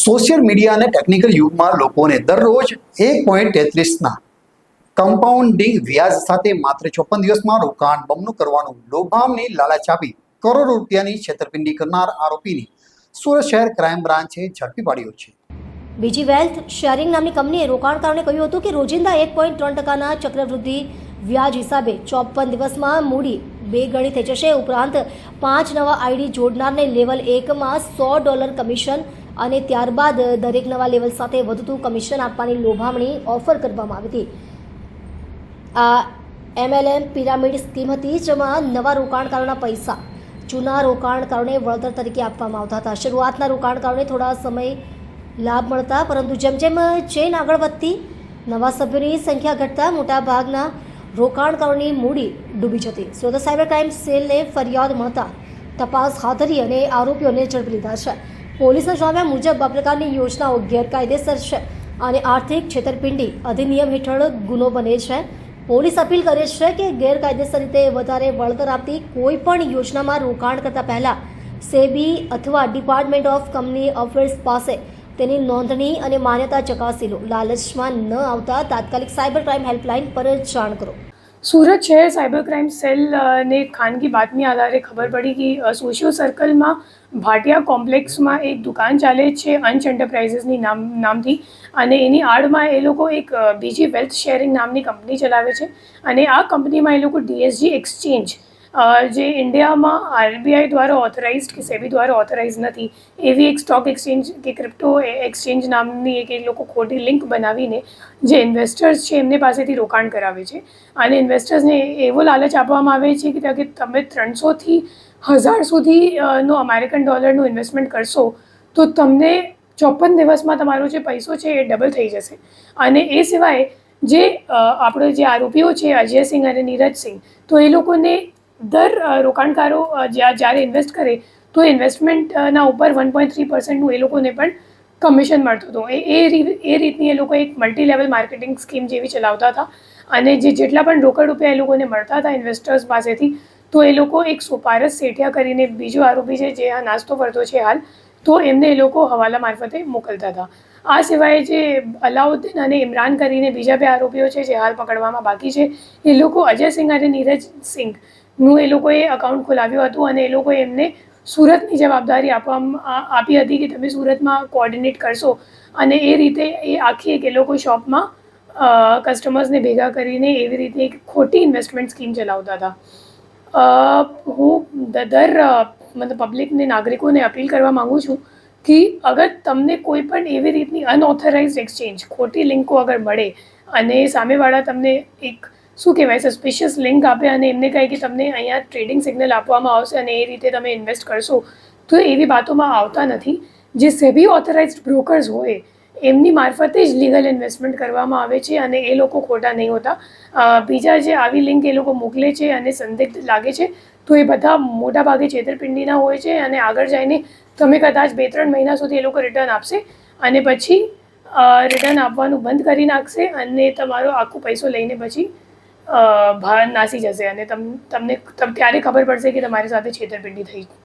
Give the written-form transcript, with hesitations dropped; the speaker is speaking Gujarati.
સોશિયલ મીડિયા અને ટેકનિકલ યુગમાં લોકોને દરરોજ 1.33ના કમ્પાઉન્ડિંગ વ્યાજ સાથે માત્ર 54 દિવસમાં રોકાણ બમણું કરવાનું લોભામણી લાલચ આપી કરોડો રૂપિયાની છેતરપિંડી કરનાર આરોપીની સુરત શહેર ક્રાઇમ બ્રાન્ચે ઝડપી પાડ્યો છે. બીજી વેલ્થ શેરિંગ નામની કંપનીએ રોકાણકારોને કહ્યું હતું કે રોજિંદા 1.3%ના ચક્રવૃદ્ધિ વ્યાજ હિસાબે 54 દિવસમાં મૂડી 2 ગણી થઈ જશે. ઉપરાંત 5 નવા આઈડી જોડનારને લેવલ 1માં $100 કમિશન અને ત્યારબાદ દરેક નવા લેવલ સાથે વધતું કમિશન આપવાની લોભામણી ઓફર કરવામાં આવી હતી. આ MLM પિરામિડ સ્કીમ હતી, જેમાં નવા રોકાણકારોના પૈસા જૂના રોકાણકારોને વળતર તરીકે આપવામાં આવતા હતા. શરૂઆતના રોકાણકારોને થોડા સમય લાભ મળતા, પરંતુ જેમ જેમ ચેન આગળ વધતી, નવા સભ્યોની સંખ્યા ઘટતા મોટાભાગના રોકાણકારોની મૂડી ડૂબી જતી. સુરત સાયબર ક્રાઇમ સેલને ફરિયાદ મળતા તપાસ હાથ ધરી અને આરોપીઓને ઝડપી લીધા છે. પોલીસના જણાવ્યા મુજબ આ પ્રકારની યોજનાઓ ગેરકાયદેસર છે અને આર્થિક છેતરપિંડી અધિનિયમ હેઠળ ગુનો બને છે. પોલીસ અપીલ કરે છે કે ગેરકાયદેસર રીતે વધારે વળતર આપતી કોઈ પણ યોજનામાં રોકાણ કરતા પહેલા સેબી અથવા ડિપાર્ટમેન્ટ ઓફ કંપની અફેર્સ પાસે તેની નોંધણી અને માન્યતા ચકાસી લો. લાલચમાં ન આવતા તાત્કાલિક સાયબર ક્રાઇમ હેલ્પલાઇન પર જાણ કરો. સુરત શહેર સાયબર ક્રાઇમ સેલને ખાનગી બાતમી આધારે ખબર પડી કે સોશિયો સર્કલમાં ભાટિયા કોમ્પ્લેક્સમાં એક દુકાન ચાલે છે અંશ એન્ટરપ્રાઇઝીસની નામથી, અને એની આડમાં એ લોકો એક બીજી વેલ્થ શેરિંગ નામની કંપની ચલાવે છે. અને આ કંપનીમાં એ લોકો DSG એક્સચેન્જ, જે ઇન્ડિયામાં RBI દ્વારા ઓથોરાઇઝડ કે સેબી દ્વારા ઓથોરાઇઝ નથી, એવી એક સ્ટોક એક્સચેન્જ કે ક્રિપ્ટો એક્સચેન્જ નામની એક એ લોકો ખોટી લિંક બનાવીને જે ઇન્વેસ્ટર્સ છે એમને પાસેથી રોકાણ કરાવે છે. અને ઇન્વેસ્ટર્સને એવો લાલચ આપવામાં આવે છે કે તમે 300થી 1000 સુધીનો અમેરિકન ડોલરનું ઇન્વેસ્ટમેન્ટ કરશો તો તમને 54 દિવસમાં તમારો જે પૈસો છે એ ડબલ થઈ જશે. અને એ સિવાય જે આપણો જે આરોપીઓ છે અજય સિંહ અને નીરજ સિંહ, તો એ લોકોને રોકાણકારો જ્યારે ઇન્વેસ્ટ કરે તો ઇન્વેસ્ટમેન્ટના ઉપર 1.3%નું એ લોકોને પણ કમિશન મળતું હતું. એ રીતની એ લોકો એક મલ્ટી લેવલ માર્કેટિંગ સ્કીમ જેવી ચલાવતા હતા. અને જેટલા પણ રોકડ રૂપિયા એ લોકોને મળતા હતા ઇન્વેસ્ટર્સ પાસેથી, તો એ લોકો એક સોપારસ સેઠિયા કરીને બીજો આરોપી છે જે આ નાસ્તો કરતો છે હાલ, તો એમને એ લોકો હવાલા મારફતે મોકલતા હતા. આ સિવાય જે અલાઉદ્દીન અને ઇમરાન કરીને બીજા 2 આરોપીઓ છે જે હાલ પકડવામાં બાકી છે, એ લોકો અજય સિંહ અને નીરજ સિંહનું એ લોકોએ અકાઉન્ટ ખોલાવ્યું હતું. અને એ લોકોએ એમને સુરતની જવાબદારી આપી હતી કે તમે સુરતમાં કોઓર્ડિનેટ કરશો, અને એ રીતે એ આખી એક એ લોકો શોપમાં કસ્ટમર્સને ભેગા કરીને એવી રીતે એક ખોટી ઇન્વેસ્ટમેન્ટ સ્કીમ ચલાવતા હતા. હું મતલબ પબ્લિકને, નાગરિકોને અપીલ કરવા માગું છું કે અગર તમને કોઈ પણ એવી રીતની અનઓથોરાઇઝડ એક્સચેન્જ ખોટી લિંકો અગર મળે અને સામેવાળા તમને એક શું કહેવાય સસ્પિશિયસ લિંક આપે અને એમને કહે કે તમને અહીંયા ટ્રેડિંગ સિગ્નલ આપવામાં આવશે અને એ રીતે તમે ઇન્વેસ્ટ કરશો, તો એવી વાતોમાં આવતા નથી. જે સેબી ઓથોરાઇઝડ બ્રોકર્સ હોય એમની મારફતે જ લીગલ ઇન્વેસ્ટમેન્ટ કરવામાં આવે છે અને એ લોકો ખોટા નહીં હોતા. બીજા જે આવી લિંક એ લોકો મોકલે છે અને સંદિગ્ધ લાગે છે, તો એ બધા મોટાભાગે છેતરપિંડીના હોય છે. અને આગળ જઈને તમે કદાચ 2-3 મહિના સુધી એ લોકો રિટર્ન આપશે અને પછી રિટર્ન આપવાનું બંધ કરી નાખશે અને તમારો આખો પૈસો લઈને પછી બહાર નાસી જશે અને તમને ત્યારે ખબર પડશે કે તમારી સાથે છેતરપિંડી થઈ.